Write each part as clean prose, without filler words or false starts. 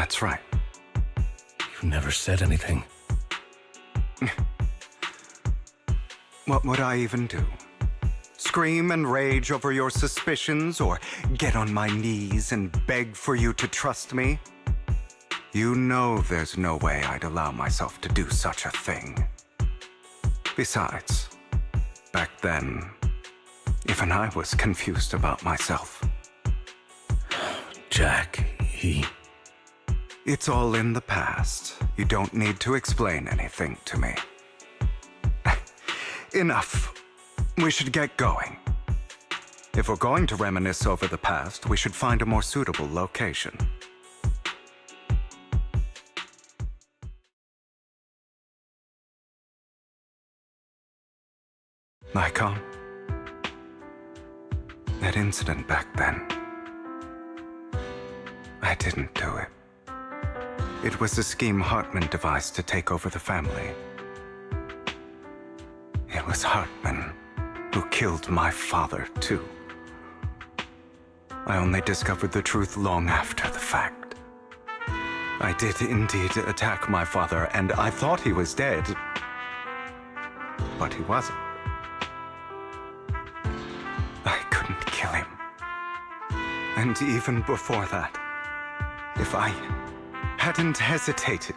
That's right. You never said anything. What would I even do? Scream and rage over your suspicions, or get on my knees and beg for you to trust me? You know there's no way I'd allow myself to do such a thing. Besides, back then, even I was confused about myself. Jack, It's all in the past. You don't need to explain anything to me. Enough. We should get going. If we're going to reminisce over the past, we should find a more suitable location. icon. That incident back then. I didn't do it. It was a scheme Hartman devised to take over the family. It was Hartman who killed my father, too. I only discovered the truth long after the fact. I did indeed attack my father, and I thought he was dead. But he wasn't. I couldn't kill him. And even before that, if I hadn't hesitated,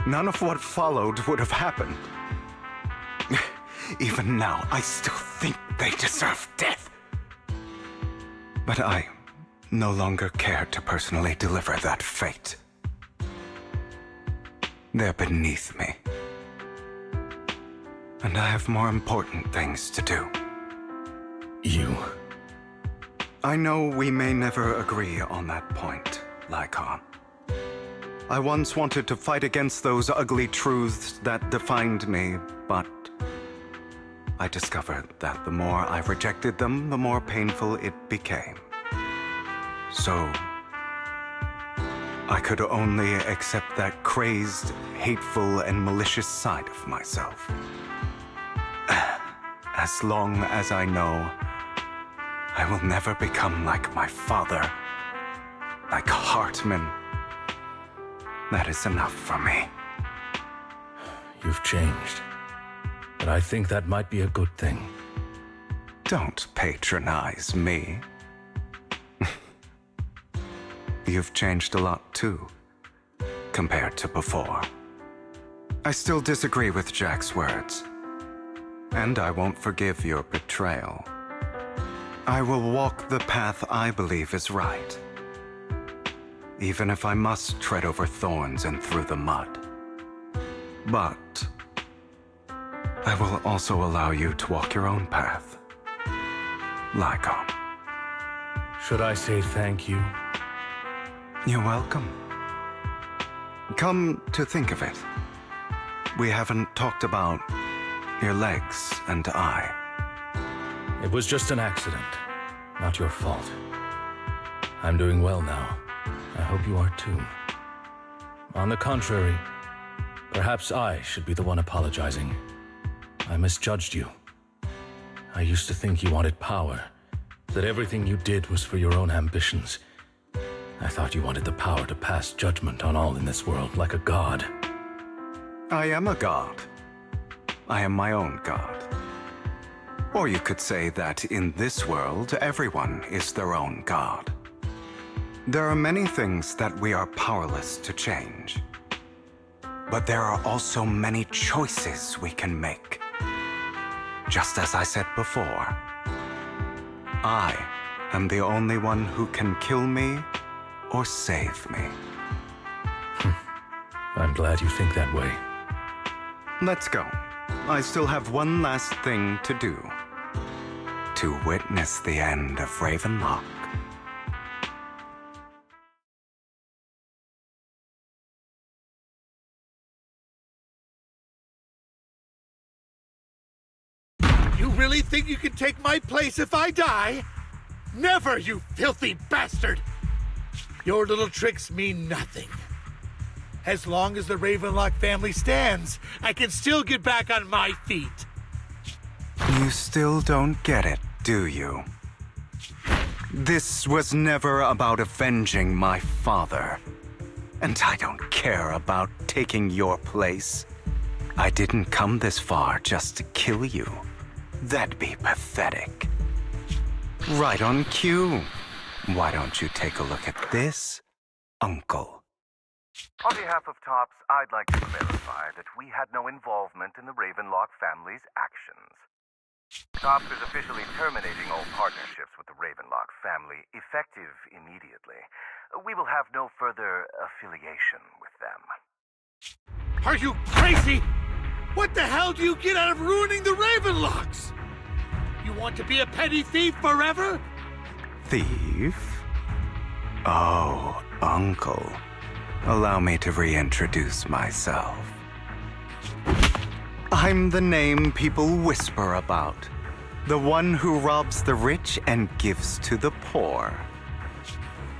none of what followed would have happened. Even now, I still think they deserve death. But I no longer care to personally deliver that fate. They're beneath me. And I have more important things to do. I know we may never agree on that point, yczon. I once wanted to fight against those ugly truths that defined me, but I discovered that the more I rejected them, the more painful it became. So I could only accept that crazed, hateful, and malicious side of myself. As long as I know I will never become like my father, like Hartman, that is enough for me. You've changed, but I think that might be a good thing. Don't patronize me. You've changed a lot too, compared to before. I still disagree with Jack's words, and I won't forgive your betrayal. I will walk the path I believe is right, even if I must tread over thorns and through the mud. But I will also allow you to walk your own path, yczon. Should I say thank you? You're welcome. Come to think of it, we haven't talked about your legs and eye. It was just an accident, not your fault. I'm doing well now. I hope you are too. On the contrary, perhaps I should be the one apologizing. I misjudged you. I used to think you wanted power, that everything you did was for your own ambitions. I thought you wanted the power to pass judgment on all in this world like a god. I am a god. I am my own god. Or you could say that in this world, everyone is their own god. There are many things that we are powerless to change. But there are also many choices we can make. Just as I said before, I am the only one who can kill me or save me. I'm glad you think that way. Let's go. I still have one last thing to do. To witness the end of ravenslock. You really think you can take my place if I die? Never, you filthy bastard! Your little tricks mean nothing. As long as the ravenslock family stands, I can still get back on my feet. You still don't get it, do you? This was never about avenging my father. And I don't care about taking your place. I didn't come this far just to kill you. That'd be pathetic. Right on cue. Why don't you take a look at this, Uncle? On behalf of TOPS, I'd like to clarify that we had no involvement in the ravенlock family's actions. TOPS is officially terminating all partnerships with the ravenlock family, effective immediately. We will have no further affiliation with them. Are you crazy? What the hell do you get out of ruining the Ravenlocks? You want to be a petty thief forever? Thief? Oh, Uncle. Allow me to reintroduce myself. I'm the name people whisper about. The one who robs the rich and gives to the poor.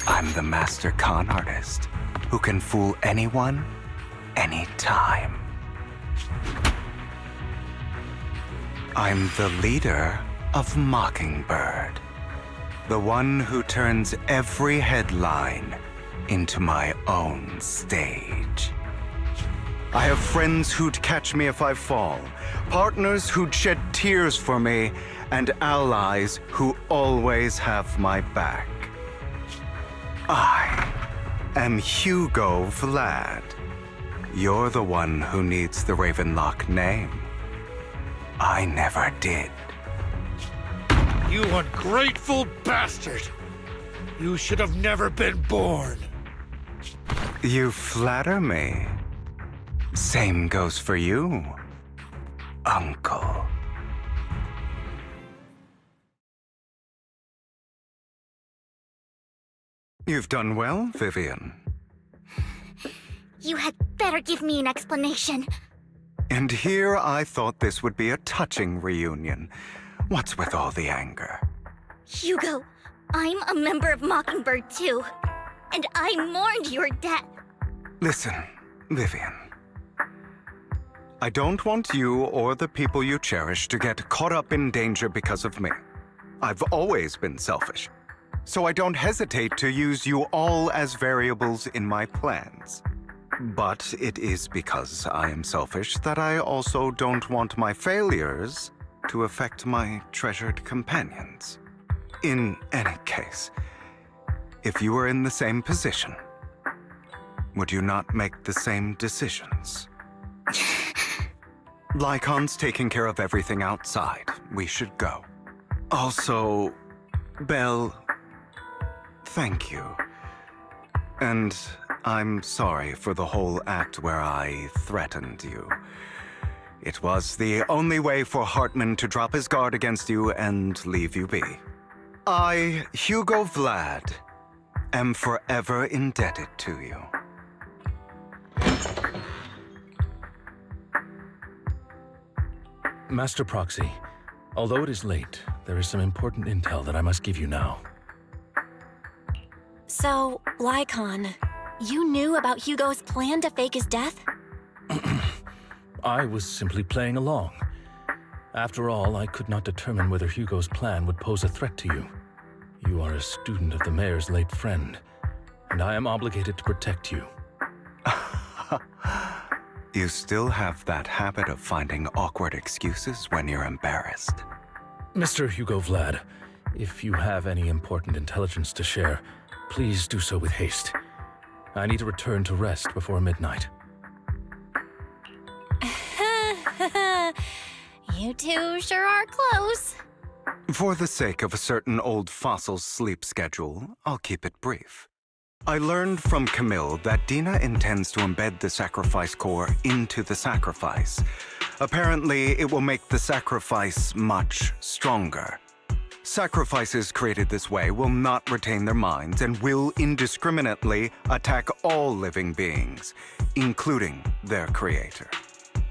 I'm the master con artist who can fool anyone, anytime. I'm the leader of Mockingbird. The one who turns every headline into my own stage. I have friends who'd catch me if I fall, partners who'd shed tears for me, and allies who always have my back. I am ygᴏᴜ. You're the one who needs the Ravenlock name. I never did. You ungrateful bastard! You should have never been born. You flatter me. Same goes for you, Uncle. You've done well, Vivian. You had better give me an explanation. And here I thought this would be a touching reunion. What's with all the anger? Hugo, I'm a member of Mockingbird too. And I mourned your death. Listen, Vivian. I don't want you or the people you cherish to get caught up in danger because of me. I've always been selfish, so I don't hesitate to use you all as variables in my plans. But it is because I am selfish that I also don't want my failures to affect my treasured companions. In any case, if you were in the same position, would you not make the same decisions? Lycon's taking care of everything outside. We should go. Also, Belle, thank you. And I'm sorry for the whole act where I threatened you. It was the only way for Hartman to drop his guard against you and leave you be. I, ygᴏᴜ, am forever indebted to you. Master Proxy, although it is late, there is some important intel that I must give you now. So, Lycon, you knew about Hugo's plan to fake his death? I was simply playing along. After all, I could not determine whether Hugo's plan would pose a threat to you. You are a student of the mayor's late friend, and I am obligated to protect you. You still have that habit of finding awkward excuses when you're embarrassed. Mr. ygᴏᴜ, if you have any important intelligence to share, please do so with haste. I need to return to rest before midnight. You two sure are close. For the sake of a certain old fossil's sleep schedule, I'll keep it brief. I learned from Camille that Dina intends to embed the sacrifice core into the sacrifice. Apparently, it will make the sacrifice much stronger. Sacrifices created this way will not retain their minds and will indiscriminately attack all living beings, including their creator.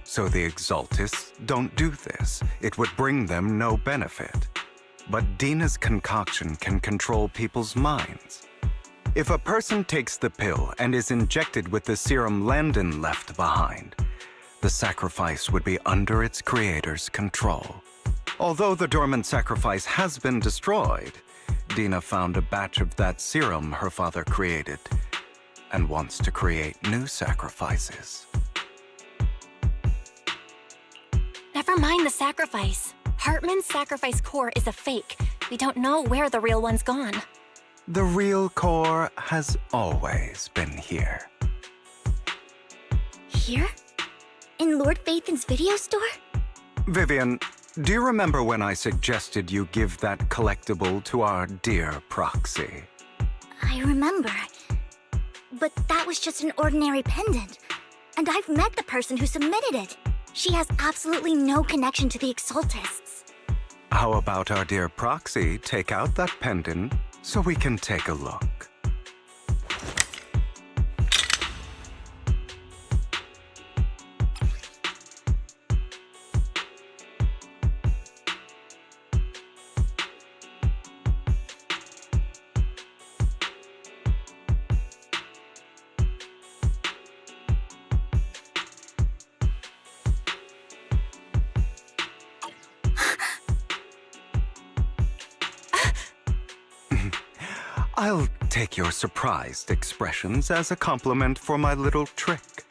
So the Exaltists don't do this. It would bring them no benefit. But Dina's concoction can control people's minds. If a person takes the pill and is injected with the serum Landon left behind, the sacrifice would be under its creator's control. Although the dormant sacrifice has been destroyed, Dina found a batch of that serum her father created and wants to create new sacrifices. Never mind the sacrifice. Hartman's sacrifice core is a fake. We don't know where the real one's gone. The real core has always been here. Here? In Lord Phaethon's video store? Vivian, do you remember when I suggested you give that collectible to our dear proxy? I remember. But that was just an ordinary pendant. And I've met the person who submitted it. She has absolutely no connection to the occultists. How about our dear proxy take out that pendant so we can take a look? I'll take your surprised expressions as a compliment for my little trick.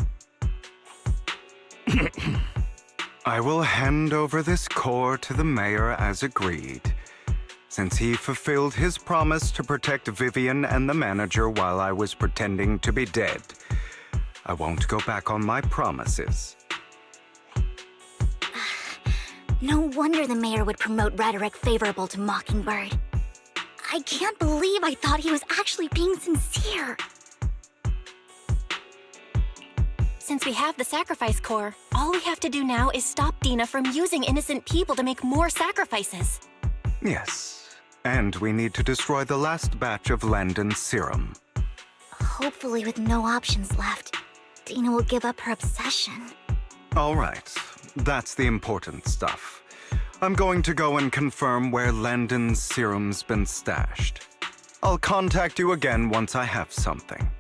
I will hand over this core to the mayor as agreed, since he fulfilled his promise to protect Vivian and the manager while I was pretending to be dead. I won't go back on my promises. No wonder the mayor would promote rhetoric favorable to Mockingbird. I can't believe I thought he was actually being sincere. Since we have the sacrifice core, all we have to do now is stop Dina from using innocent people to make more sacrifices. Yes, and we need to destroy the last batch of Landon's serum. Hopefully with no options left, Dina will give up her obsession. All right, that's the important stuff. I'm going to go and confirm where Landon's serum's been stashed. I'll contact you again once I have something.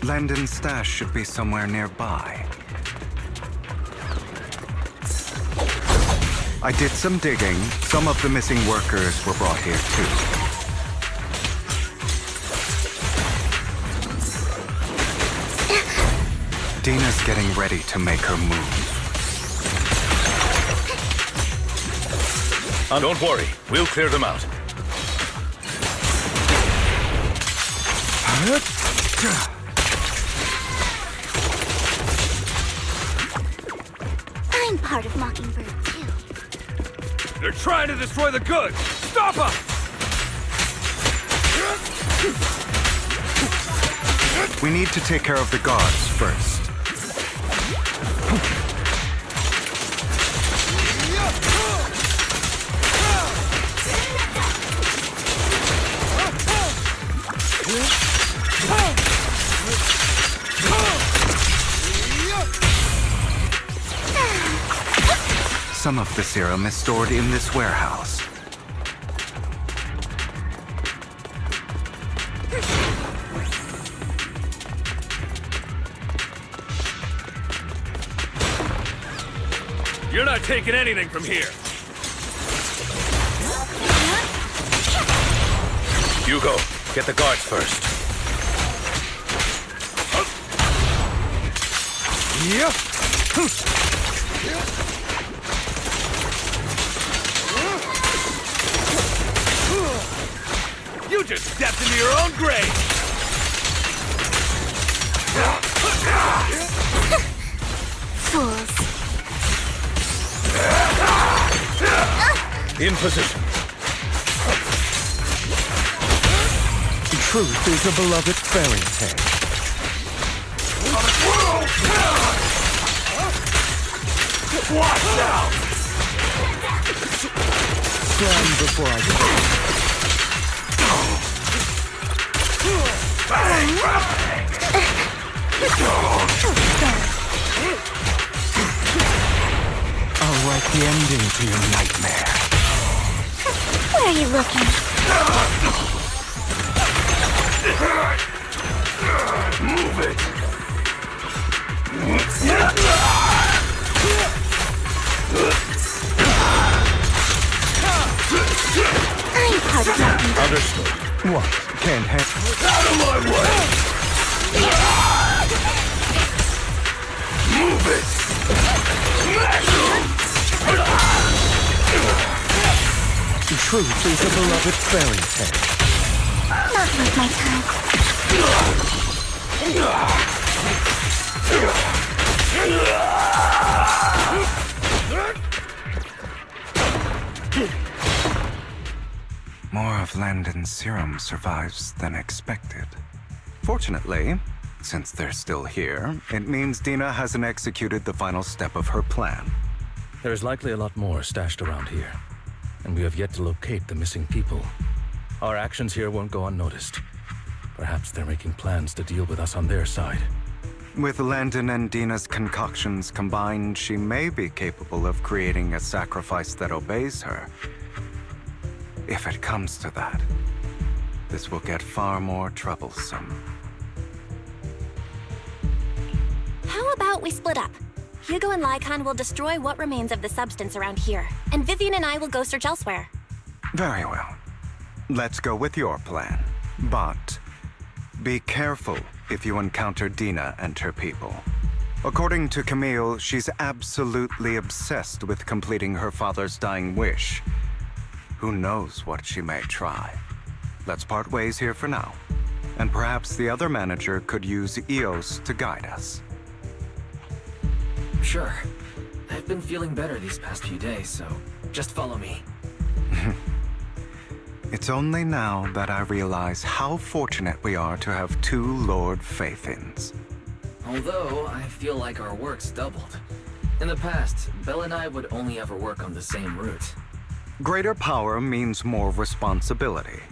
Landon's stash should be somewhere nearby. I did some digging. Some of the missing workers were brought here too. Dina's getting ready to make her move. Don't worry, we'll clear them out. I'm part of Mockingbird, too. They're trying to destroy the goods! Stop them! We need to take care of the guards first. Some of the serum is stored in this warehouse. You're not taking anything from here. You go. Get the guards first. You just stepped into your own grave! Fools. In position. Truth is a beloved fairy tale. Watch out! Stand before I go. I'll write the ending to your nightmare. Where are you looking? Move it! I'm part of that. Understood. What? Can't handle. Out of my way! Move it! Truth is a beloved fairy tale. Not worth my time. More of Landon's serum survives than expected. Fortunately, since they're still here, it means Dina hasn't executed the final step of her plan. There is likely a lot more stashed around here, and we have yet to locate the missing people. Our actions here won't go unnoticed. Perhaps they're making plans to deal with us on their side. With Landon and Dina's concoctions combined, she may be capable of creating a sacrifice that obeys her. If it comes to that, this will get far more troublesome. How about we split up? Hugo and ḻyᴏᴠ will destroy what remains of the substance around here, and Vivian and I will go search elsewhere. Very well. Let's go with your plan. But be careful if you encounter Dina and her people. According to Camille, she's absolutely obsessed with completing her father's dying wish. Who knows what she may try? Let's part ways here for now. And perhaps the other manager could use Eos to guide us. Sure. I've been feeling better these past few days, so just follow me. It's only now that I realize how fortunate we are to have two Lord Faithins. Although, I feel like our work's doubled. In the past, Belle and I would only ever work on the same route. Greater power means more responsibility.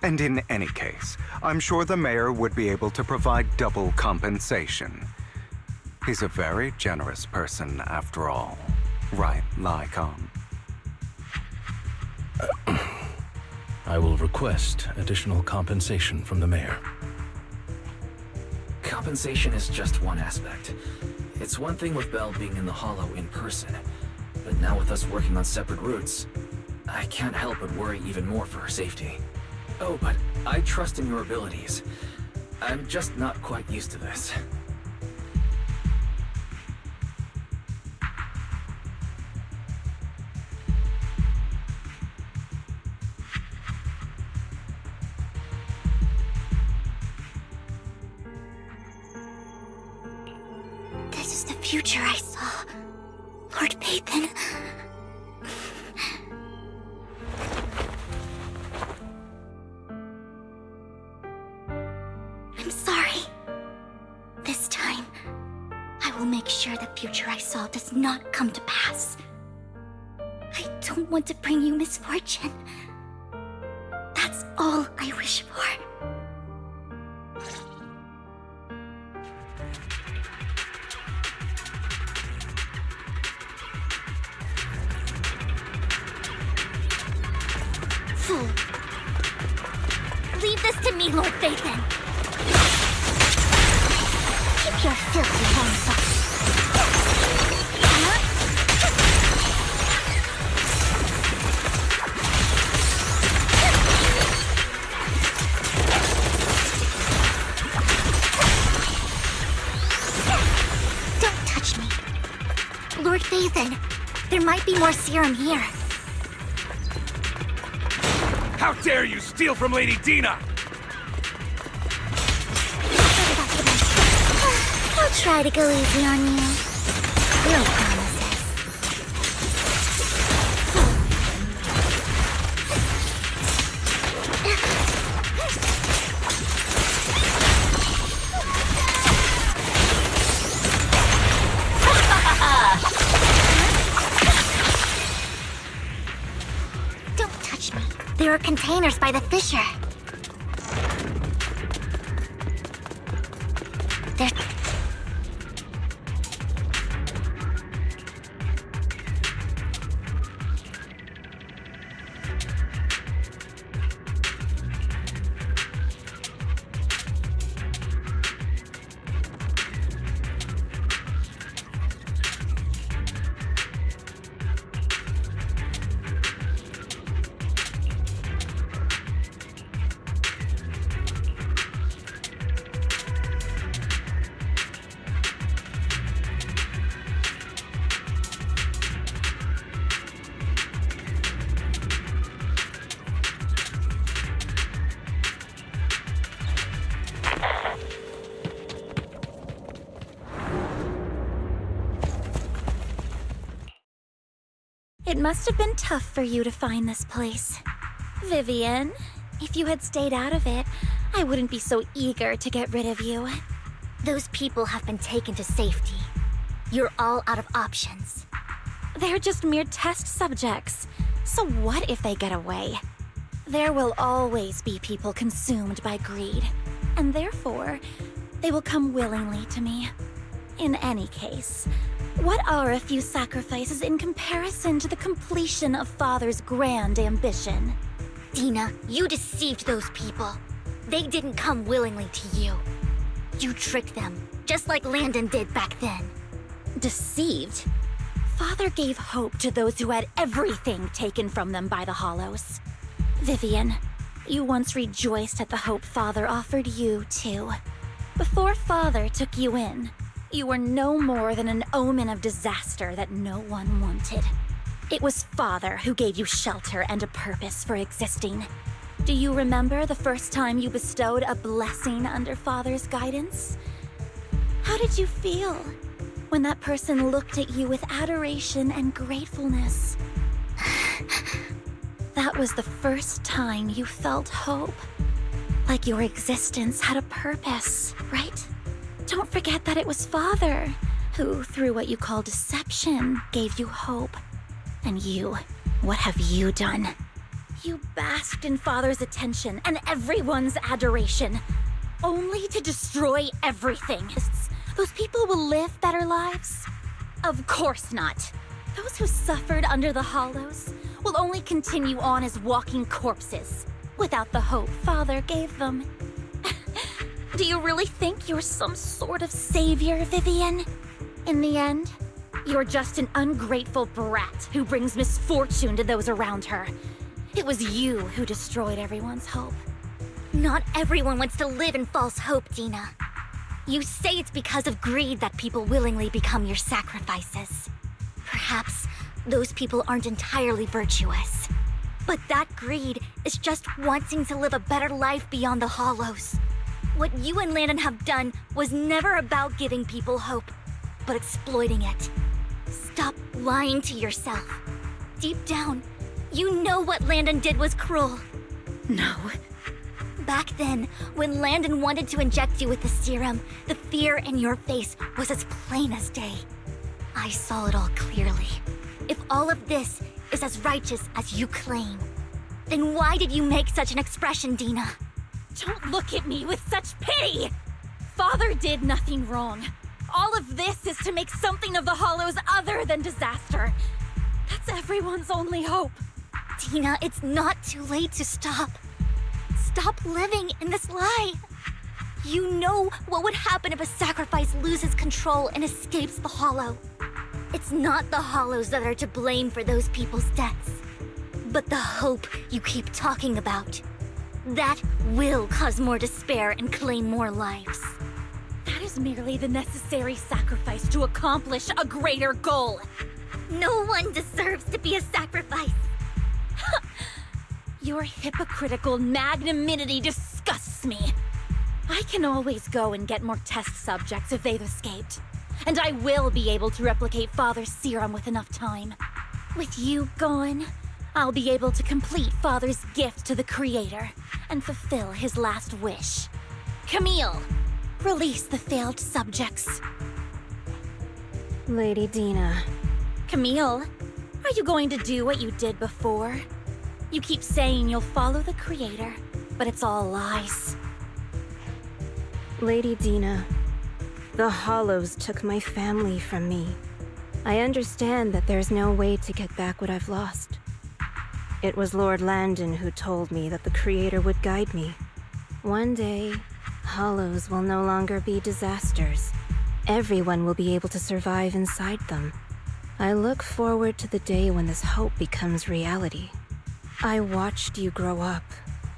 And in any case, I'm sure the mayor would be able to provide double compensation. He's a very generous person, after all. Right, ḻyᴏᴜ? I will request additional compensation from the mayor. Compensation is just one aspect. It's one thing with Belle being in the Hollow in person, but now with us working on separate routes, I can't help but worry even more for her safety. Oh, but I trust in your abilities. I'm just not quite used to this. This is the future I saw. Lord Faithin. future I saw does not come to pass. I don't want to bring you misfortune. That's all I wish for. Fool. Leave this to me, Lord Vathan. Keep your filthy hands off. Don't touch me. Lord Vathan, there might be more serum here. How dare you steal from Lady Dina! I'll try to go easy on you. No promises. Don't touch me. There are containers by the fissure. They're... It must have been tough for you to find this place. Vivian, if you had stayed out of it, I wouldn't be so eager to get rid of you. Those people have been taken to safety. You're all out of options. They're just mere test subjects. So what if they get away? There will always be people consumed by greed, and therefore, they will come willingly to me. In any case, what are a few sacrifices in comparison to the completion of Father's grand ambition? Dina, you deceived those people. They didn't come willingly to you. You tricked them, just like Landon did back then. Deceived? Father gave hope to those who had everything taken from them by the Hollows. Vivian, you once rejoiced at the hope Father offered you, too. Before Father took you in, you were no more than an omen of disaster that no one wanted. It was Father who gave you shelter and a purpose for existing. Do you remember the first time you bestowed a blessing under Father's guidance? How did you feel when that person looked at you with adoration and gratefulness? That was the first time you felt hope. Like your existence had a purpose, right? Don't forget that it was Father who, through what you call deception, gave you hope. And you, what have you done? You basked in Father's attention and everyone's adoration, only to destroy everything. Those people will live better lives? Of course not. Those who suffered under the Hollows will only continue on as walking corpses, without the hope Father gave them. Do you really think you're some sort of savior, Vivian? In the end, you're just an ungrateful brat who brings misfortune to those around her. It was you who destroyed everyone's hope. Not everyone wants to live in false hope, Dina. You say it's because of greed that people willingly become your sacrifices. Perhaps those people aren't entirely virtuous. But that greed is just wanting to live a better life beyond the Hollows. What you and Landon have done was never about giving people hope, but exploiting it. Stop lying to yourself. Deep down, you know what Landon did was cruel. No. Back then, when Landon wanted to inject you with the serum, the fear in your face was as plain as day. I saw it all clearly. If all of this is as righteous as you claim, then why did you make such an expression, Dina? Don't look at me with such pity! Father did nothing wrong. All of this is to make something of the Hollows other than disaster. That's everyone's only hope. Dina, it's not too late to stop. Stop living in this lie. You know what would happen if a sacrifice loses control and escapes the Hollow. It's not the Hollows that are to blame for those people's deaths, but the hope you keep talking about. That will cause more despair and claim more lives. That is merely the necessary sacrifice to accomplish a greater goal. No one deserves to be a sacrifice. Your hypocritical magnanimity disgusts me. I can always go and get more test subjects if they've escaped. And I will be able to replicate Father's serum with enough time. With you gone, I'll be able to complete Father's gift to the Creator and fulfill his last wish. Camille, release the failed subjects. Lady Dina. Camille, are you going to do what you did before? You keep saying you'll follow the Creator, but it's all lies. Lady Dina, the Hollows took my family from me. I understand that there's no way to get back what I've lost. It was Lord Landon who told me that the Creator would guide me. One day, Hollows will no longer be disasters. Everyone will be able to survive inside them. I look forward to the day when this hope becomes reality. I watched you grow up,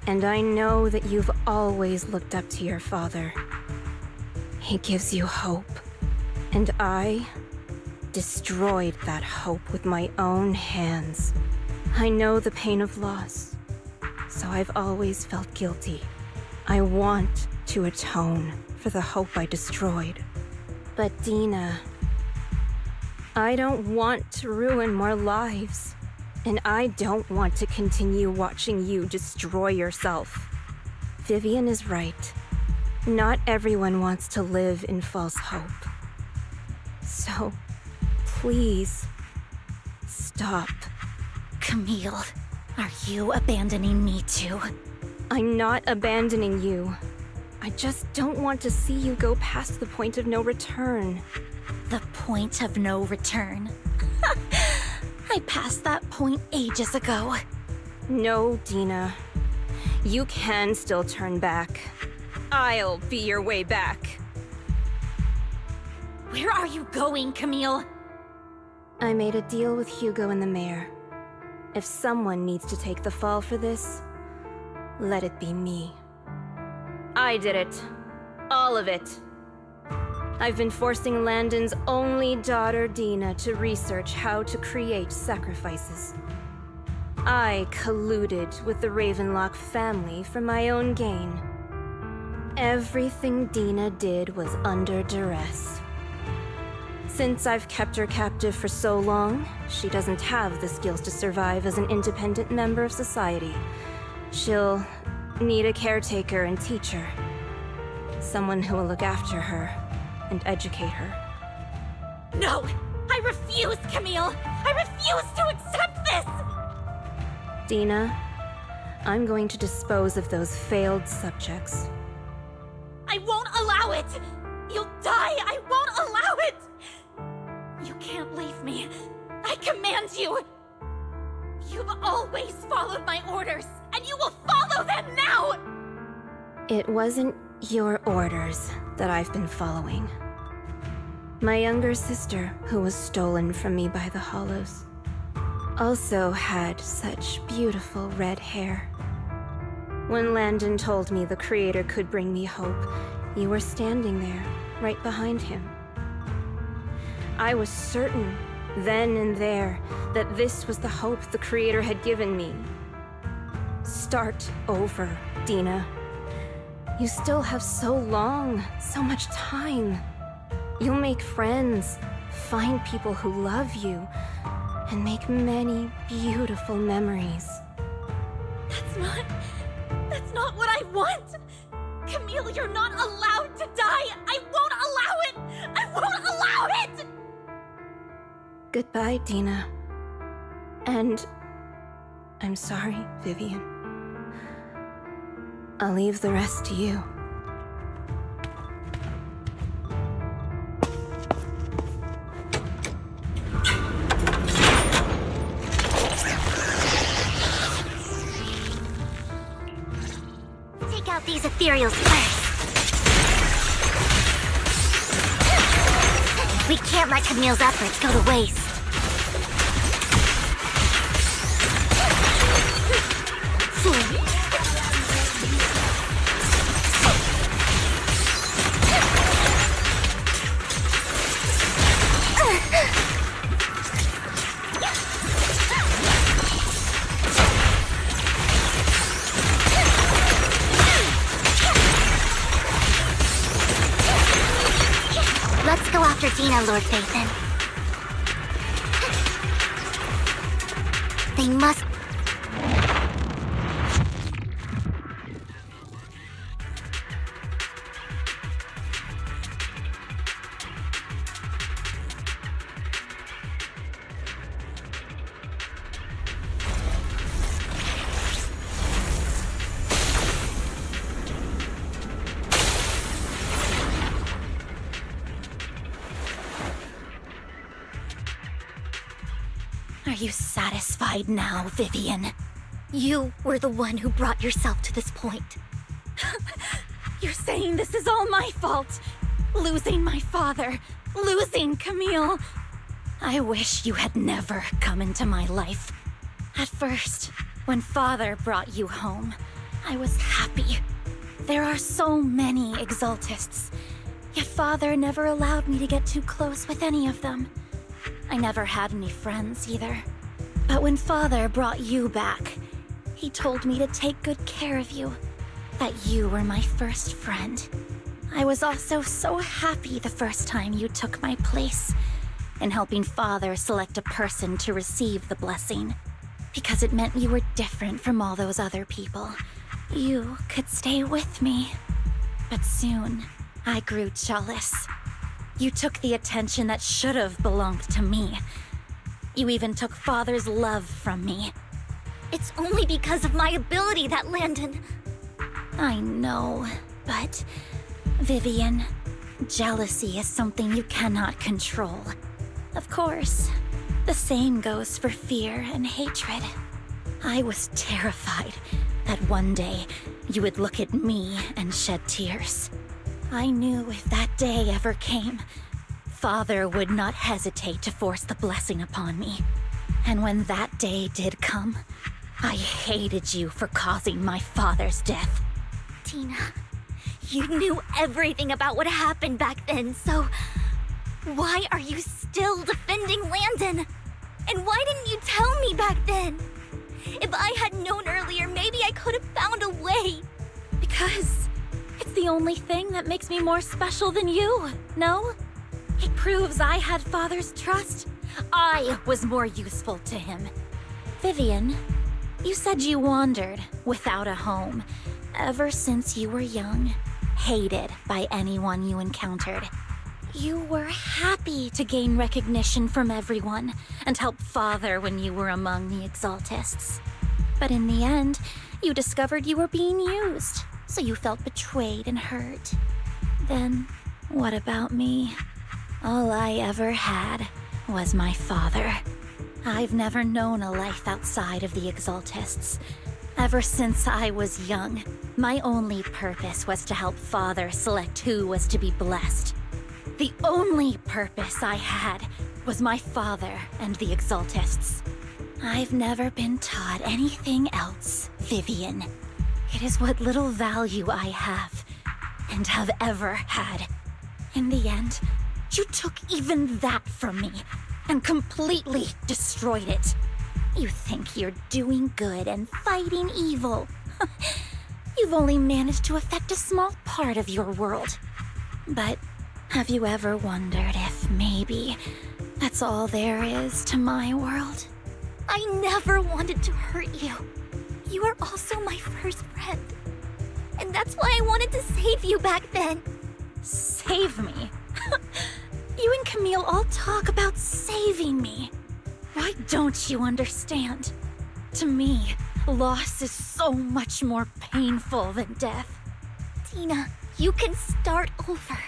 and I know that you've always looked up to your father. He gives you hope, and I destroyed that hope with my own hands. I know the pain of loss, so I've always felt guilty. I want to atone for the hope I destroyed. But Dina, I don't want to ruin more lives, and I don't want to continue watching you destroy yourself. Vivian is right. Not everyone wants to live in false hope. So, please, stop. Camille, are you abandoning me too? I'm not abandoning you. I just don't want to see you go past the point of no return. The point of no return? I passed that point ages ago. No, Dina. You can still turn back. I'll be your way back. Where are you going, Camille? I made a deal with Hugo and the mayor. If someone needs to take the fall for this, let it be me. I did it. All of it. I've been forcing Landon's only daughter, Dina, to research how to create sacrifices. I colluded with the Ravenlock family for my own gain. Everything Dina did was under duress. Since I've kept her captive for so long, she doesn't have the skills to survive as an independent member of society. She'll need a caretaker and teacher. Someone who will look after her and educate her. No! I refuse, Camille! I refuse to accept this! Dina, I'm going to dispose of those failed subjects. I won't allow it! You'll die! I won't allow it! You can't leave me. I command you! You've always followed my orders, and you will follow them now! It wasn't your orders that I've been following. My younger sister, who was stolen from me by the Hollows, also had such beautiful red hair. When Landon told me the Creator could bring me hope, you were standing there, right behind him. I was certain, then and there, that this was the hope the Creator had given me. Start over, Dina. You still have so long, so much time. You'll make friends, find people who love you, and make many beautiful memories. That's not what I want! Camille, you're not allowed to die! I won't allow it! I won't allow it! Goodbye, Dina. And I'm sorry, Vivian. I'll leave the rest to you. Take out these ethereals first. We can't let Camille's efforts go to waste. Let's go after Dina, Lord Phaethon. They must... Are you satisfied now, Vivian? You were the one who brought yourself to this point. You're saying this is all my fault? Losing my father, losing Camille. I wish you had never come into my life. At first, when Father brought you home, I was happy. There are so many Exaltists, yet Father never allowed me to get too close with any of them. I never had any friends either. But when Father brought you back, he told me to take good care of you, that you were my first friend. I was also so happy the first time you took my place in helping Father select a person to receive the blessing, because it meant you were different from all those other people. You could stay with me. But soon, I grew jealous. You took the attention that should have belonged to me. You even took Father's love from me. It's only because of my ability that Landon... I know, but... Vivian, jealousy is something you cannot control. Of course, the same goes for fear and hatred. I was terrified that one day you would look at me and shed tears. I knew if that day ever came, Father would not hesitate to force the blessing upon me. And when that day did come, I hated you for causing my father's death. Tina, you knew everything about what happened back then, so... why are you still defending Landon? And why didn't you tell me back then? If I had known earlier, maybe I could have found a way. Because it's the only thing that makes me more special than you, no? It proves I had Father's trust. I was more useful to him. Vivian, you said you wandered without a home ever since you were young, hated by anyone you encountered. You were happy to gain recognition from everyone and help Father when you were among the Exaltists. But in the end, you discovered you were being used, so you felt betrayed and hurt. Then, what about me? All I ever had was my father. I've never known a life outside of the Exaltists. Ever since I was young, my only purpose was to help Father select who was to be blessed. The only purpose I had was my father and the Exaltists. I've never been taught anything else, Vivian. It is what little value I have, and have ever had. In the end, you took even that from me, and completely destroyed it. You think you're doing good and fighting evil. You've only managed to affect a small part of your world. But have you ever wondered if maybe that's all there is to my world? I never wanted to hurt you. You are also my first friend. And that's why I wanted to save you back then. Save me? You and Camille all talk about saving me. Why don't you understand? To me, loss is so much more painful than death. Tina, you can start over.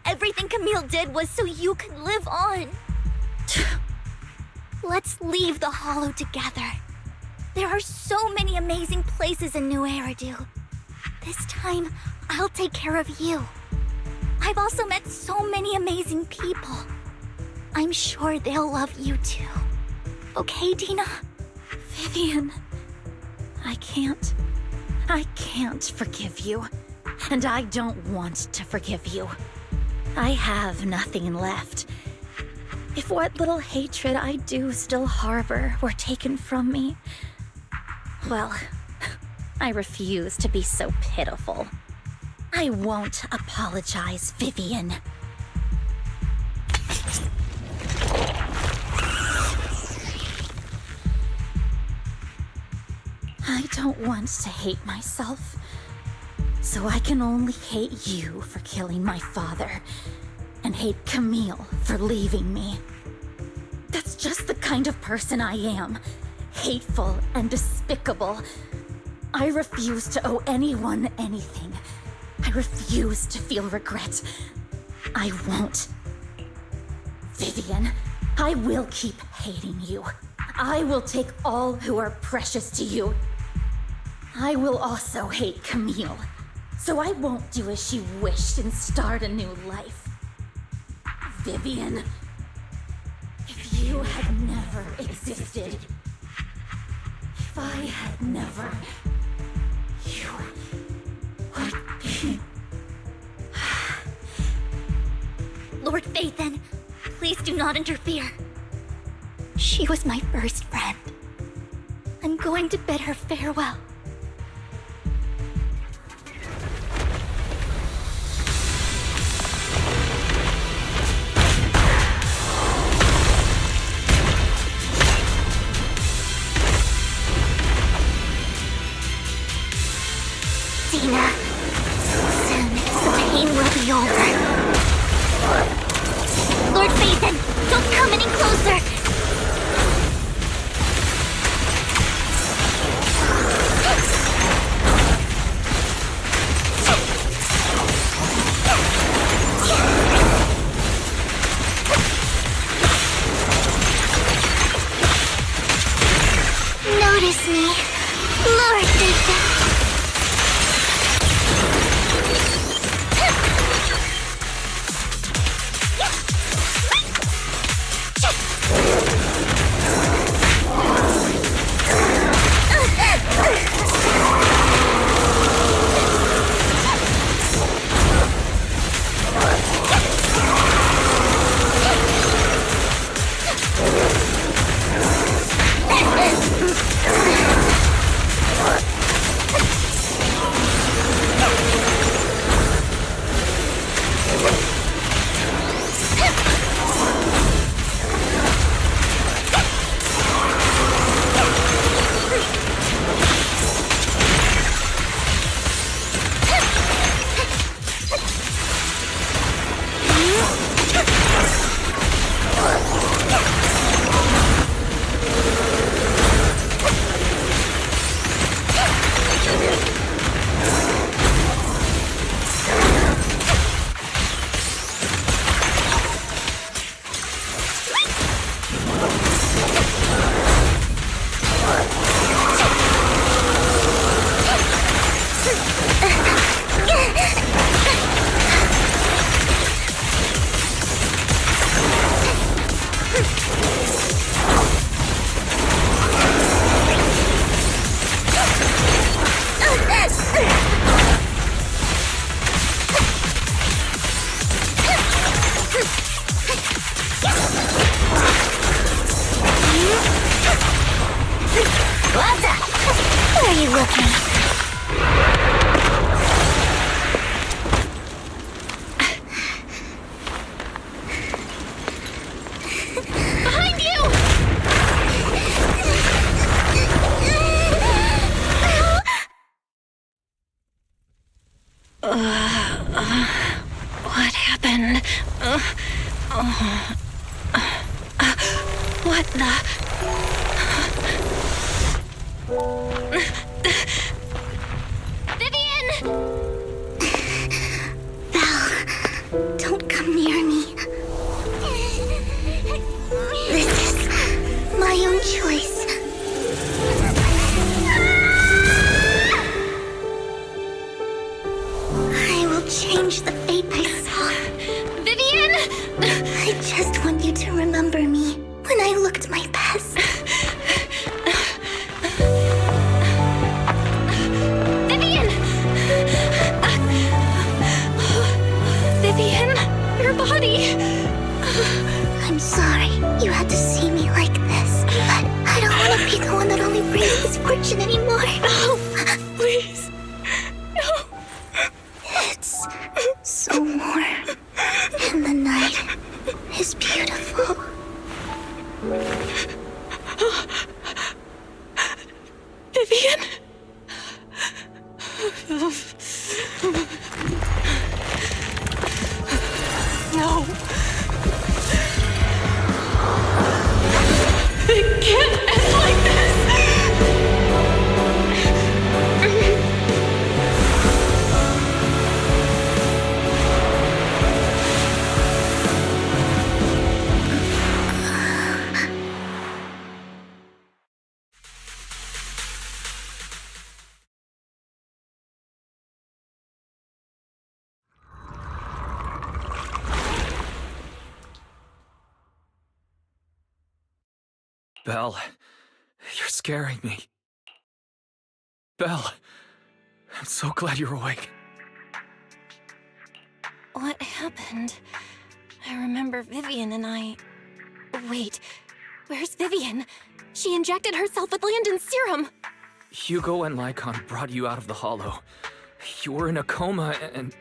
Everything Camille did was so you could live on. Let's leave the Hollow together. There are so many amazing places in ᴑᴜᴜ. This time, I'll take care of you. I've also met so many amazing people. I'm sure they'll love you too. Okay, Tina? Vivian, I can't forgive you. And I don't want to forgive you. I have nothing left. If what little hatred I do still harbor were taken from me, well, I refuse to be so pitiful. I won't apologize, Vivian. I don't want to hate myself, so I can only hate you for killing my father, and hate Camille for leaving me. That's just the kind of person I am. Hateful and despicable. I refuse to owe anyone anything. I refuse to feel regret. I won't. Vivian, I will keep hating you. I will take all who are precious to you. I will also hate Camille, so I won't do as she wished and start a new life. Vivian, if you had never existed, if I had never, you would be... Lord Ʀᴜᴜ, please do not interfere. She was my first friend. I'm going to bid her farewell. Tina, soon the pain will be over. Lord Ʀᴜᴜ, don't come any closer! Notice me, Lord Ʀᴜᴜ. Vivian! Belle, don't come near me. This is my own choice. I will change the fate I saw. Vivian! I just want you to remember me when I looked my best. Vivian! Vivian, your body! I'm sorry you had to see me like this, but I don't want to be the one that only brings misfortune anymore. No, please. No. It's so warm, and the night is beautiful. Vivian? No. It can't end like this. Belle, you're scaring me. Belle, I'm so glad you're awake. What happened? I remember Vivian and I... Wait, where's Vivian? She injected herself with Landon's serum. Hugo and yczon brought you out of the hollow. You were in a coma and...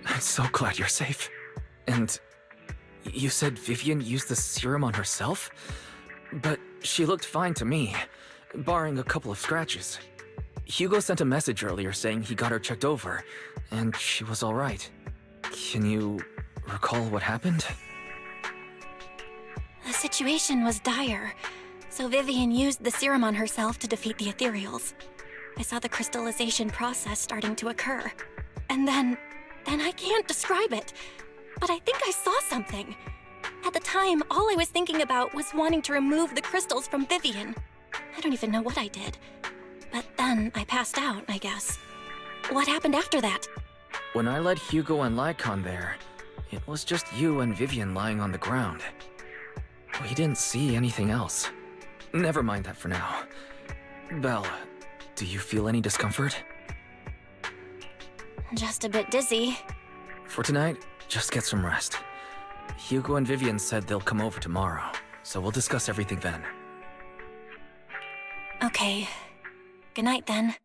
I'm so glad you're safe. And you said Vivian used the serum on herself? But she looked fine to me, barring a couple of scratches. Hugo sent a message earlier saying he got her checked over, and she was all right. Can you recall what happened? The situation was dire, so Vivian used the serum on herself to defeat the Ethereals. I saw the crystallization process starting to occur. And then I can't describe it. But I think I saw something. At the time, all I was thinking about was wanting to remove the crystals from Vivian. I don't even know what I did. But then I passed out, I guess. What happened after that? When I led Hugo and yczon there, it was just you and Vivian lying on the ground. We didn't see anything else. Never mind that for now. Belle, do you feel any discomfort? Just a bit dizzy. For tonight, just get some rest. Hugo and Vivian said they'll come over tomorrow, so we'll discuss everything then. Okay. Good night, then.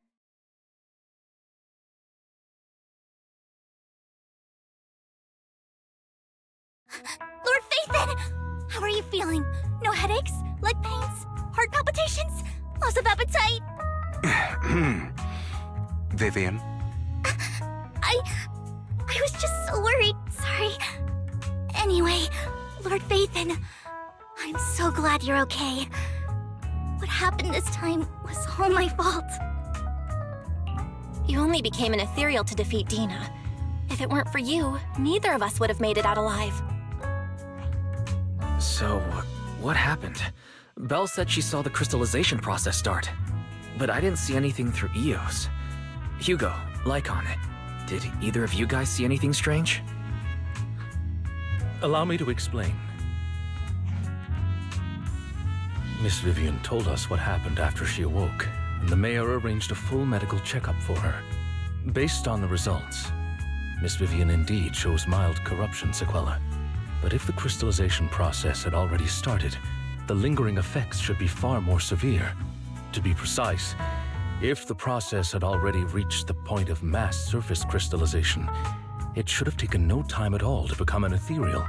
Lord Phaethon! How are you feeling? No headaches? Leg pains? Heart palpitations? Loss of appetite? Vivian? I was just so worried. Sorry. Anyway, Lord Phaethon, I'm so glad you're okay. What happened this time was all my fault. You only became an ethereal to defeat Dina. If it weren't for you, neither of us would have made it out alive. So, what happened? Belle said she saw the crystallization process start, but I didn't see anything through Eos. Hugo, yczon, did either of you guys see anything strange? Allow me to explain. Miss Vivian told us what happened after she awoke, and the mayor arranged a full medical checkup for her. Based on the results, Miss Vivian indeed shows mild corruption sequelae. But if the crystallization process had already started, the lingering effects should be far more severe. To be precise, if the process had already reached the point of mass surface crystallization, it should have taken no time at all to become an ethereal.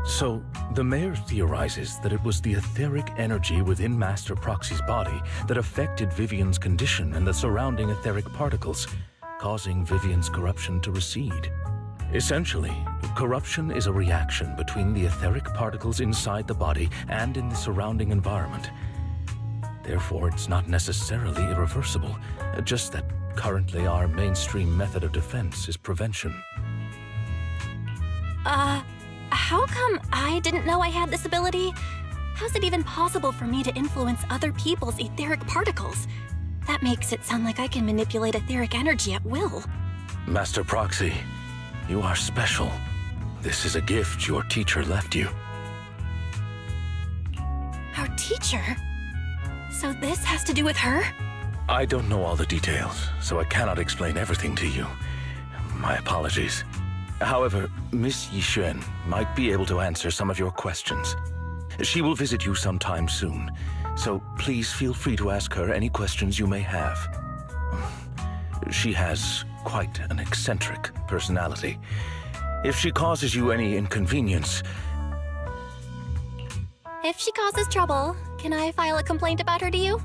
So, the mayor theorizes that it was the etheric energy within Master Proxy's body that affected Vivian's condition and the surrounding etheric particles, causing Vivian's corruption to recede. Essentially, corruption is a reaction between the etheric particles inside the body and in the surrounding environment. Therefore, it's not necessarily irreversible, just that currently our mainstream method of defense is prevention. How come I didn't know I had this ability? How's it even possible for me to influence other people's etheric particles? That makes it sound like I can manipulate etheric energy at will. Master Proxy, you are special. This is a gift your teacher left you. Our teacher? So this has to do with her? I don't know all the details, so I cannot explain everything to you. My apologies. However, Miss Jᴜsᴜn might be able to answer some of your questions. She will visit you sometime soon, so please feel free to ask her any questions you may have. She has quite an eccentric personality. If she causes you any inconvenience... If she causes trouble, can I file a complaint about her to you?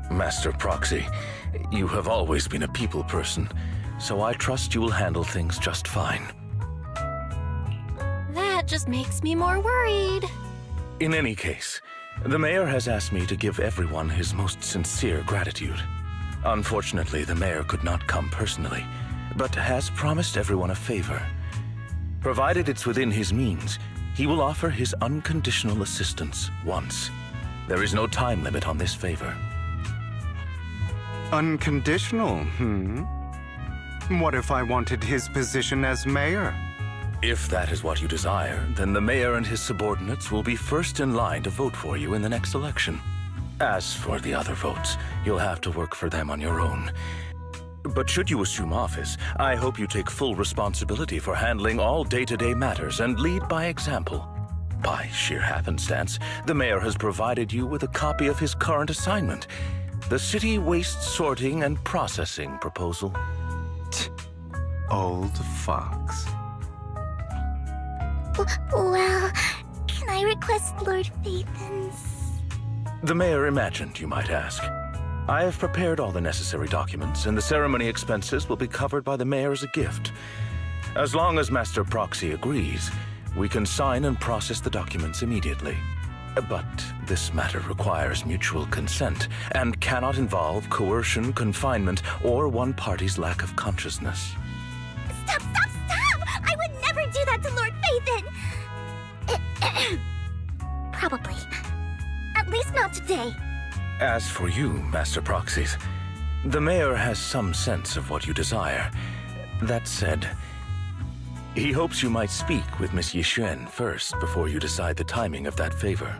Master Proxy, you have always been a people person, so I trust you will handle things just fine. That just makes me more worried. In any case, the mayor has asked me to give everyone his most sincere gratitude. Unfortunately, the mayor could not come personally, but has promised everyone a favor. Provided it's within his means, he will offer his unconditional assistance once. There is no time limit on this favor. Unconditional, What if I wanted his position as mayor? If that is what you desire, then the mayor and his subordinates will be first in line to vote for you in the next election. As for the other votes, you'll have to work for them on your own. But should you assume office, I hope you take full responsibility for handling all day-to-day matters and lead by example. By sheer happenstance, the mayor has provided you with a copy of his current assignment, the City Waste Sorting and Processing proposal. Old fox. Well, can I request Lord Phaethon's? The mayor imagined you might ask. I have prepared all the necessary documents, and the ceremony expenses will be covered by the mayor as a gift. As long as Master Proxy agrees, we can sign and process the documents immediately. But this matter requires mutual consent and cannot involve coercion, confinement, or one party's lack of consciousness. Stop! I would never do that to Lord Phaethon! Probably. At least not today. As for you, Master Proxies, the mayor has some sense of what you desire. That said, he hopes you might speak with Miss Jᴜsᴜn first before you decide the timing of that favor.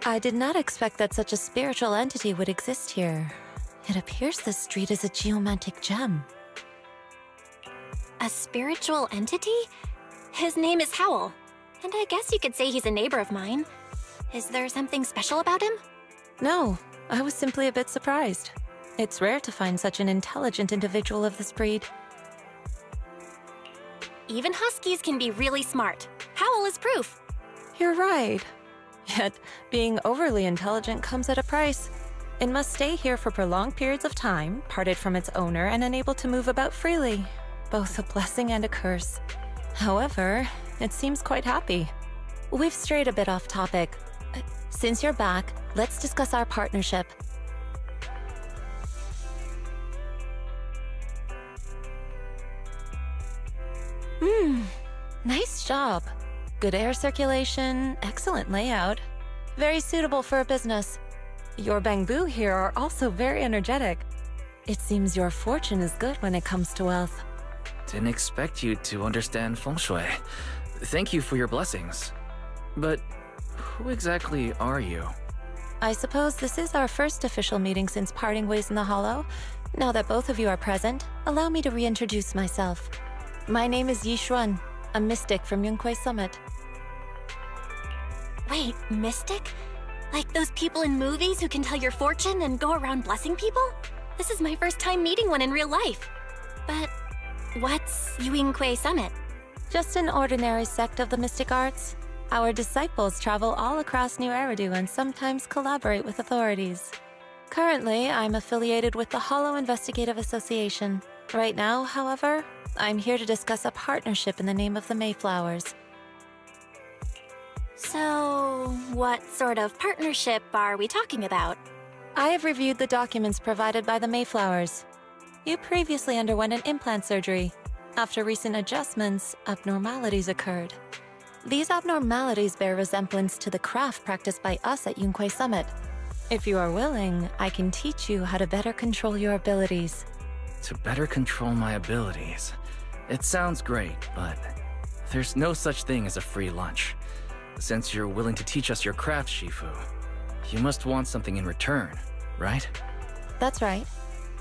I did not expect that such a spiritual entity would exist here. It appears this street is a geomantic gem. A spiritual entity? His name is Howl, and I guess you could say he's a neighbor of mine. Is there something special about him? No, I was simply a bit surprised. It's rare to find such an intelligent individual of this breed. Even huskies can be really smart. Howl is proof. You're right. Yet, being overly intelligent comes at a price. It must stay here for prolonged periods of time, parted from its owner and unable to move about freely. Both a blessing and a curse. However, it seems quite happy. We've strayed a bit off topic. Since you're back, let's discuss our partnership. Nice job. Good air circulation, excellent layout. Very suitable for a business. Your bamboo here are also very energetic. It seems your fortune is good when it comes to wealth. Didn't expect you to understand feng shui. Thank you for your blessings. But who exactly are you? I suppose this is our first official meeting since parting ways in the Hollow. Now that both of you are present, allow me to reintroduce myself. My name is Jᴜsᴜn, a mystic from yg:quae Summit. Wait, mystic? Like those people in movies who can tell your fortune and go around blessing people? This is my first time meeting one in real life. But what's yg:quae Summit? Just an ordinary sect of the mystic arts. Our disciples travel all across New Eridu and sometimes collaborate with authorities. Currently, I'm affiliated with the Hollow Investigative Association. Right now, however, I'm here to discuss a partnership in the name of the Mayflowers. So, what sort of partnership are we talking about? I have reviewed the documents provided by the Mayflowers. You previously underwent an implant surgery. After recent adjustments, abnormalities occurred. These abnormalities bear resemblance to the craft practiced by us at yg:quae Summit. If you are willing, I can teach you how to better control your abilities. To better control my abilities. It sounds great, but there's no such thing as a free lunch. Since you're willing to teach us your craft, Shifu, you must want something in return, right? That's right.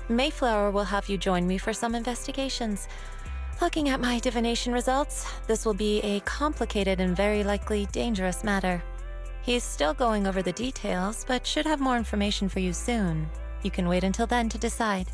Mayflower will have you join me for some investigations. Looking at my divination results, this will be a complicated and very likely dangerous matter. He's still going over the details, but should have more information for you soon. You can wait until then to decide.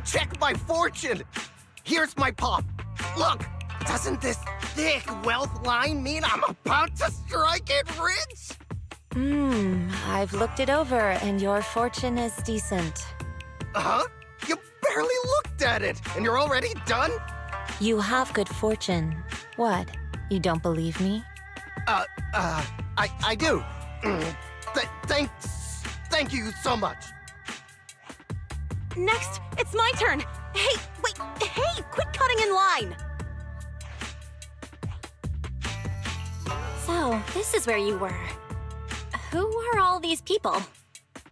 check my fortune! Here's my pop. Look, doesn't this thick wealth line mean I'm about to strike it rich? I've looked it over, and your fortune is decent. Huh? You barely looked at it, and you're already done? You have good fortune. What? You don't believe me? I do. Thank you so much. Next, it's my turn. Hey, wait, hey, quit cutting in line. So, this is where you were. Who are all these people?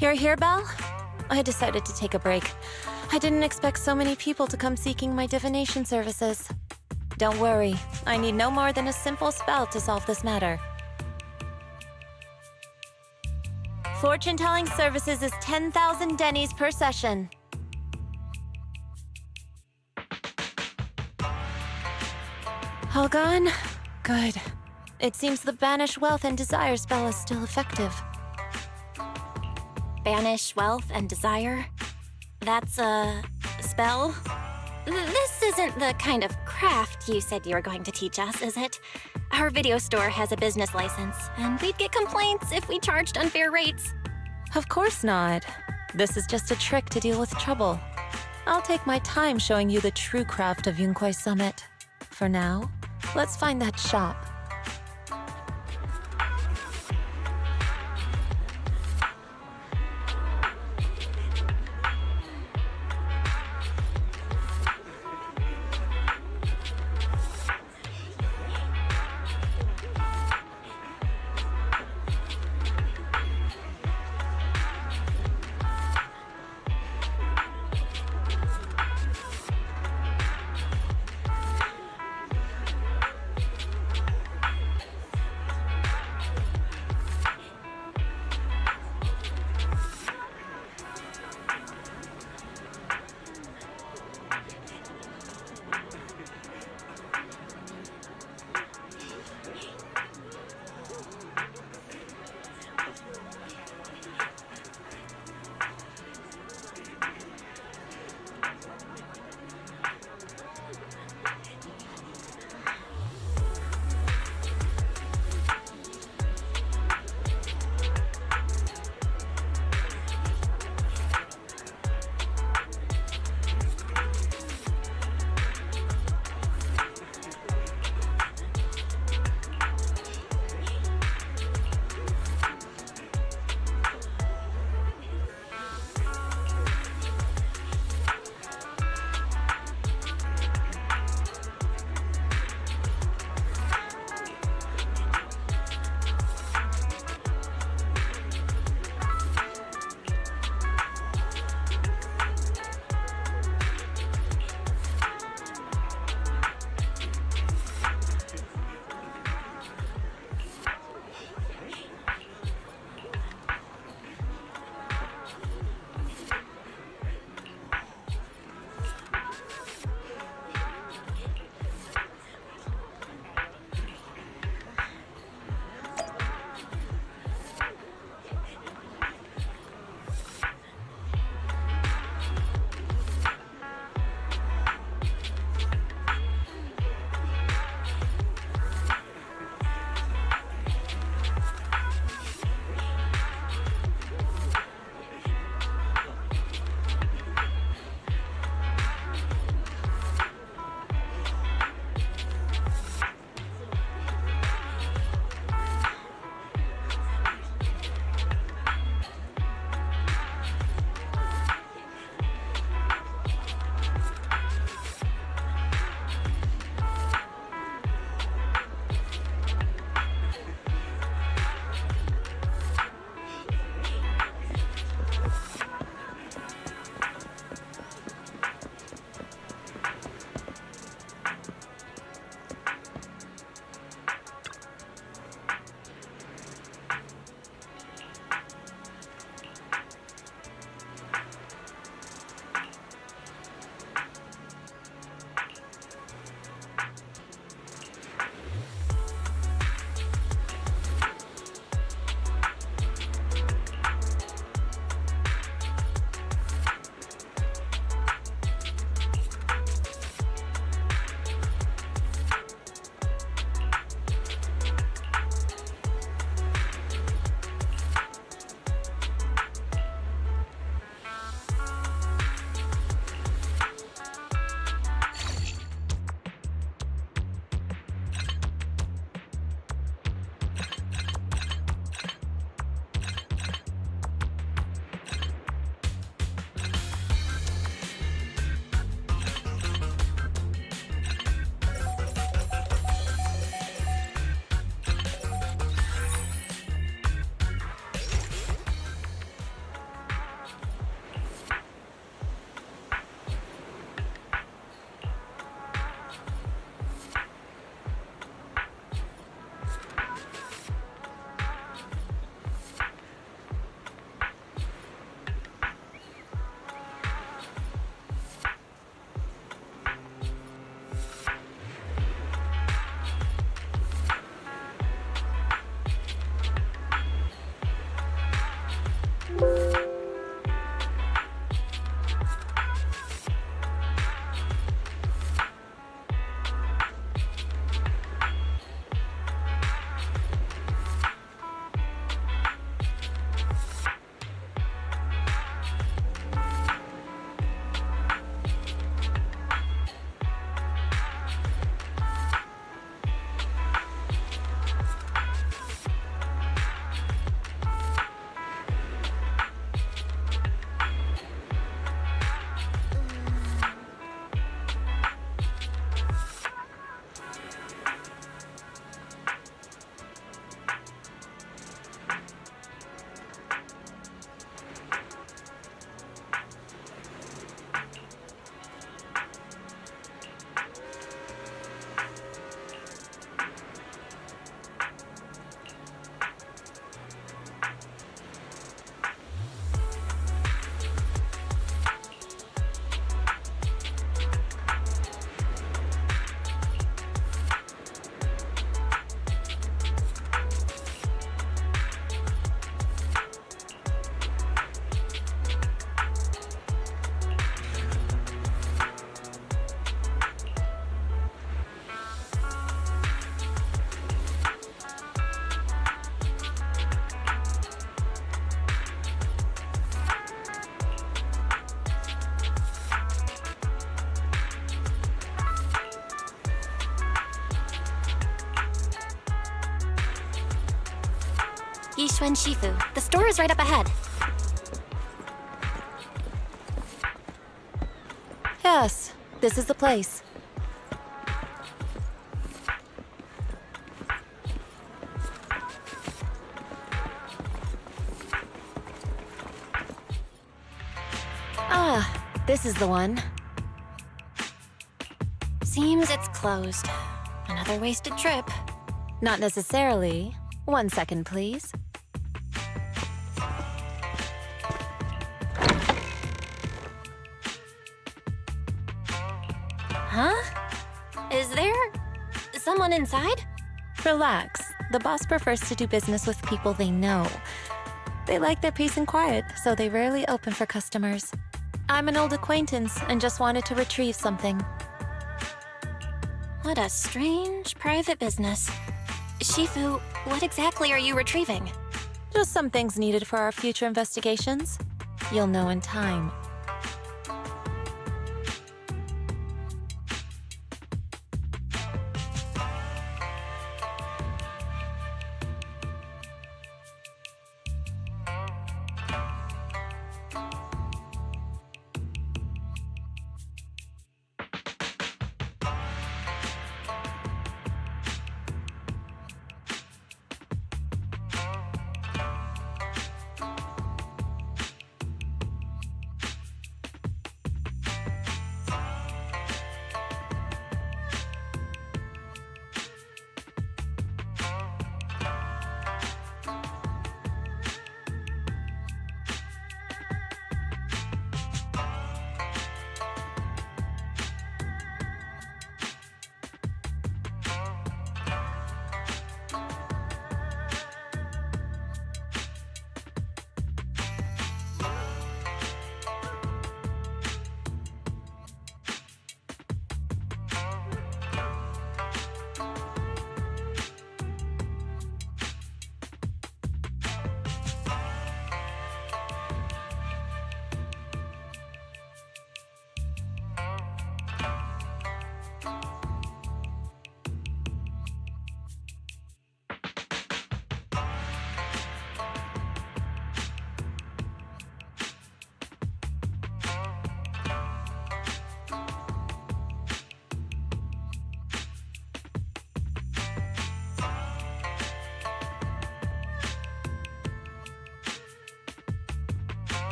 You're here, Belle? I decided to take a break. I didn't expect so many people to come seeking my divination services. Don't worry, I need no more than a simple spell to solve this matter. Fortune-telling services is 10,000 dennies per session. All gone? Good. It seems the Banish Wealth and Desire spell is still effective. Banish wealth and desire? That's a spell? This isn't the kind of craft you said you were going to teach us, is it? Our video store has a business license, and we'd get complaints if we charged unfair rates. Of course not. This is just a trick to deal with trouble. I'll take my time showing you the true craft of yg:kwai Summit. For now, let's find that shop. Yixuan Shifu. The store is right up ahead. Yes, this is the place. Ah, this is the one. Seems it's closed. Another wasted trip. Not necessarily. 1 second, please. Huh? Is there someone inside? Relax. The boss prefers to do business with people they know. They like their peace and quiet, so they rarely open for customers. I'm an old acquaintance and just wanted to retrieve something. What a strange private business. Shifu, what exactly are you retrieving? Just some things needed for our future investigations. You'll know in time.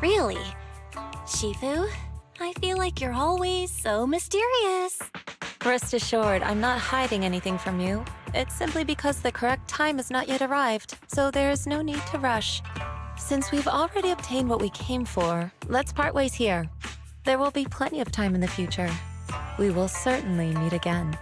Really? Shifu, I feel like you're always so mysterious. Rest assured, I'm not hiding anything from you. It's simply because the correct time has not yet arrived, so there is no need to rush. Since we've already obtained what we came for, let's part ways here. There will be plenty of time in the future. We will certainly meet again.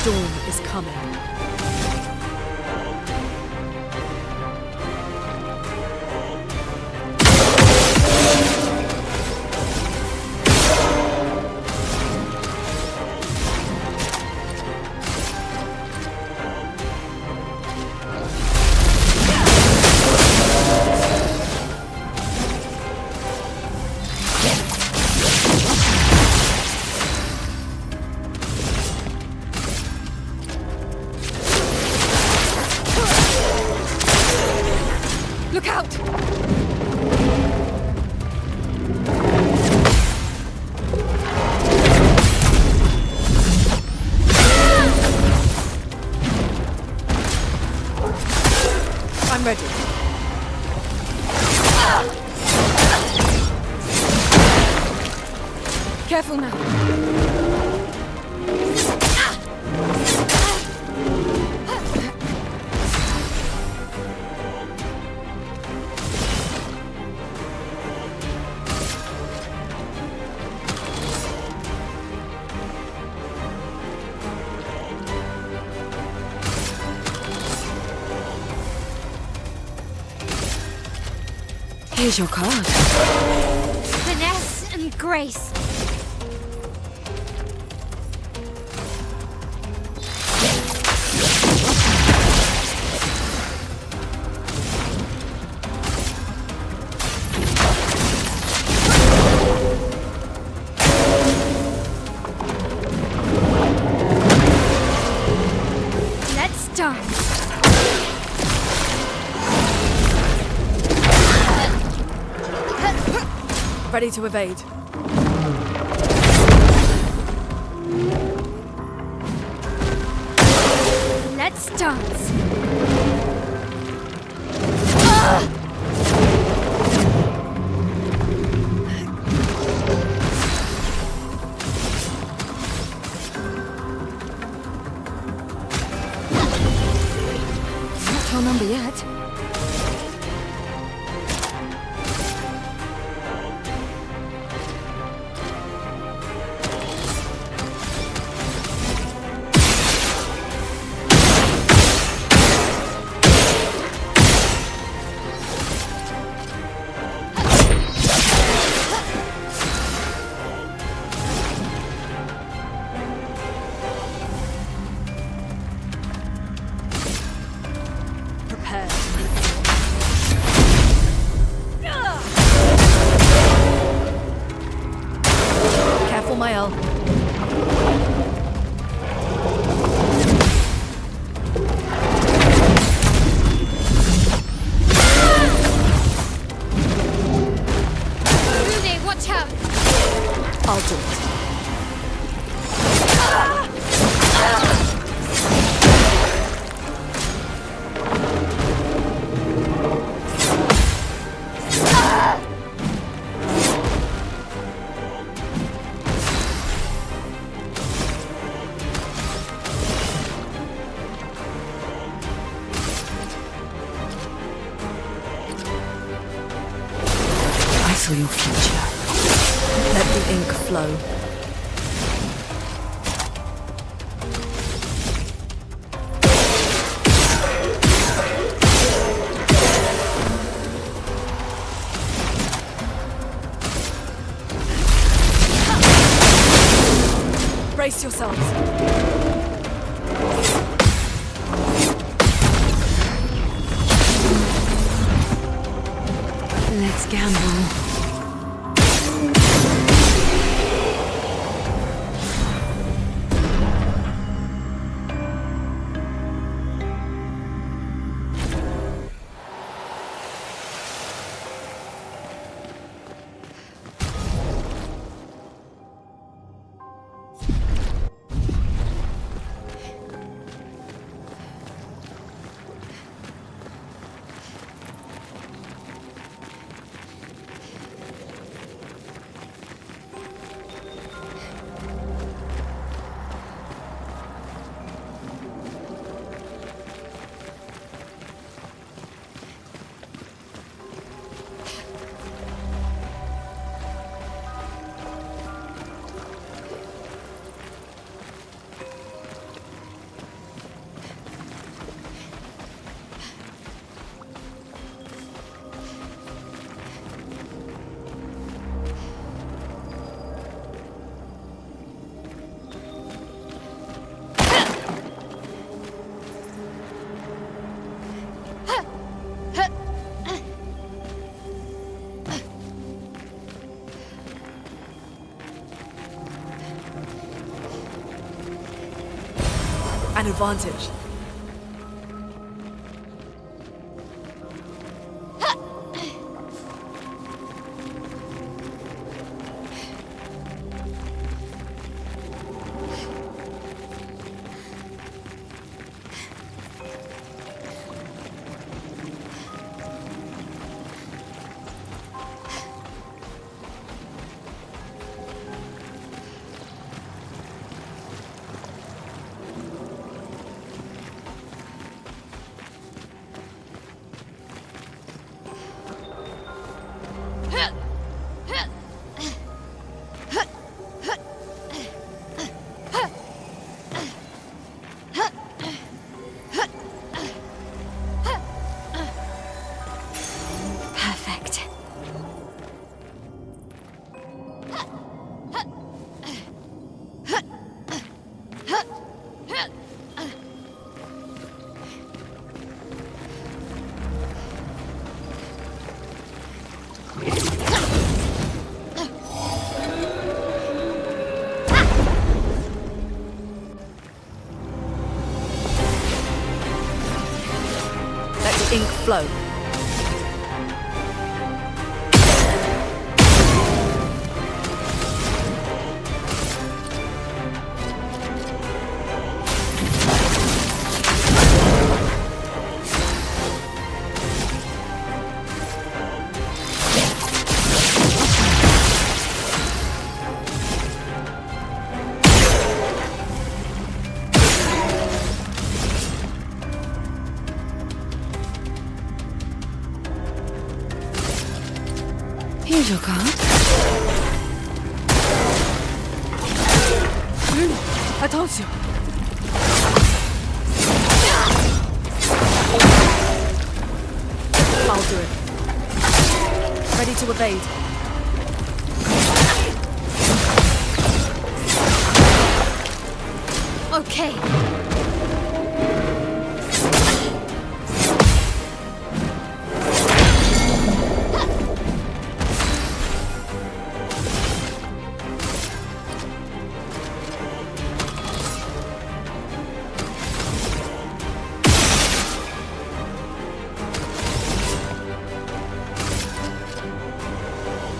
storm is coming. Look out! I'm ready. Careful now. Here's your card. Finesse and grace. Ready to evade. Let's dance. Not your number yet. Careful, Mael. Rude, watch out. I'll do it. I saw your future. Let the ink flow. Brace yourselves. Let's gamble. An advantage. Ink flow. ᴑᴜᴜ. Attention. I'll do it. Ready to evade. Okay.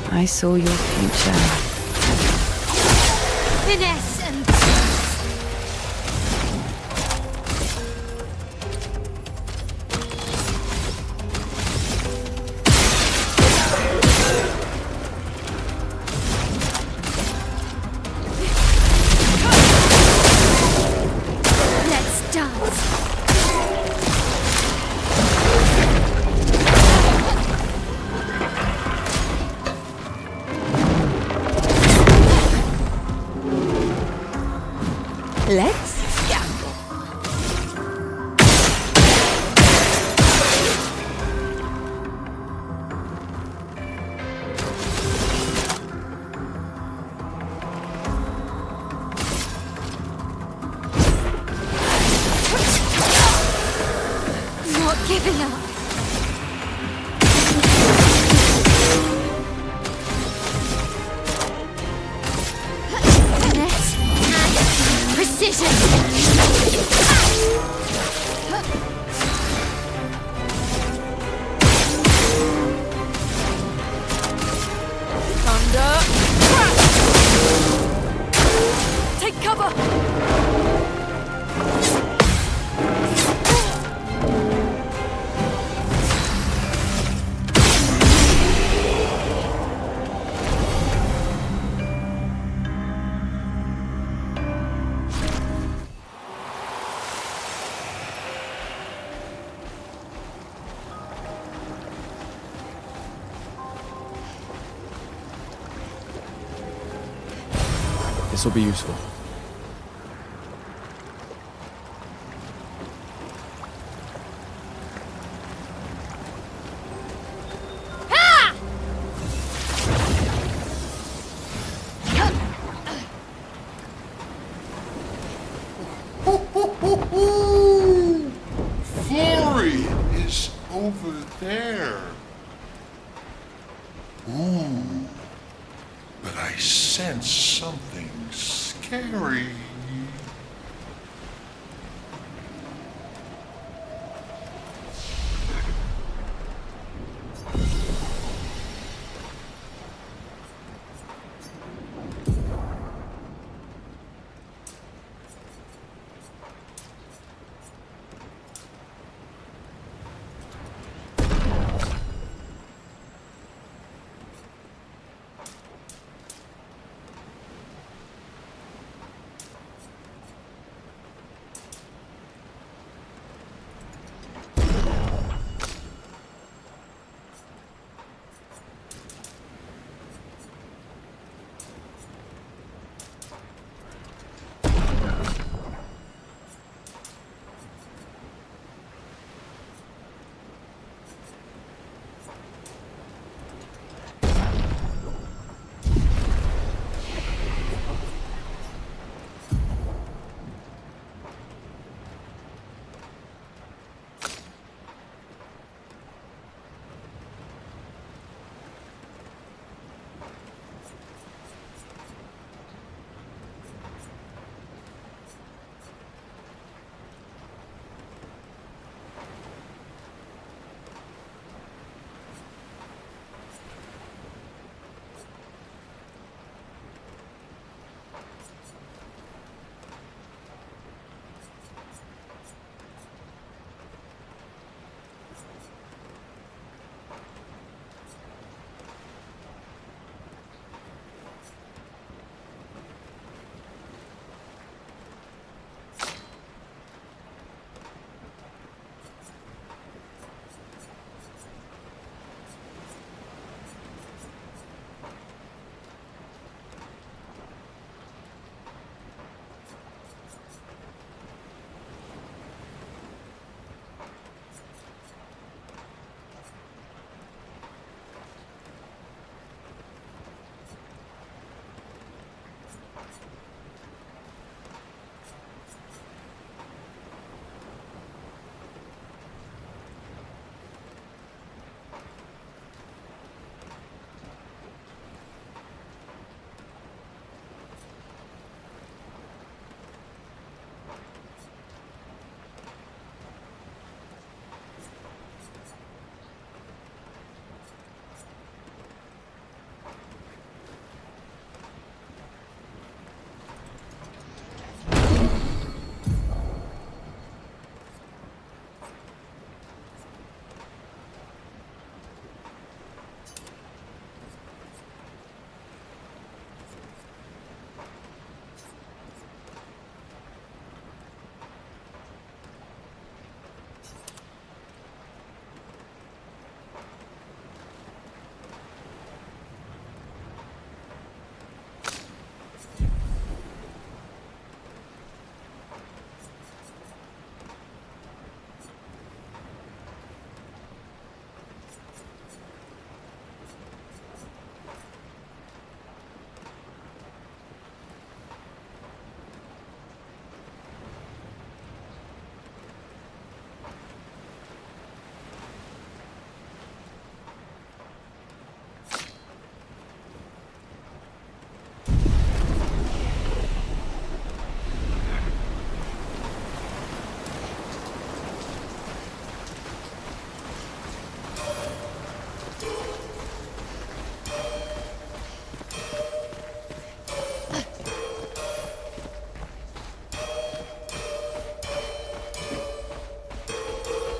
I saw your future. Finesse and... Let's dance. Let's gamble. Not giving up. Finesse and precision. Thunder. Take cover. This will be useful. Florrie is over there. Ooh, but I sense something scary.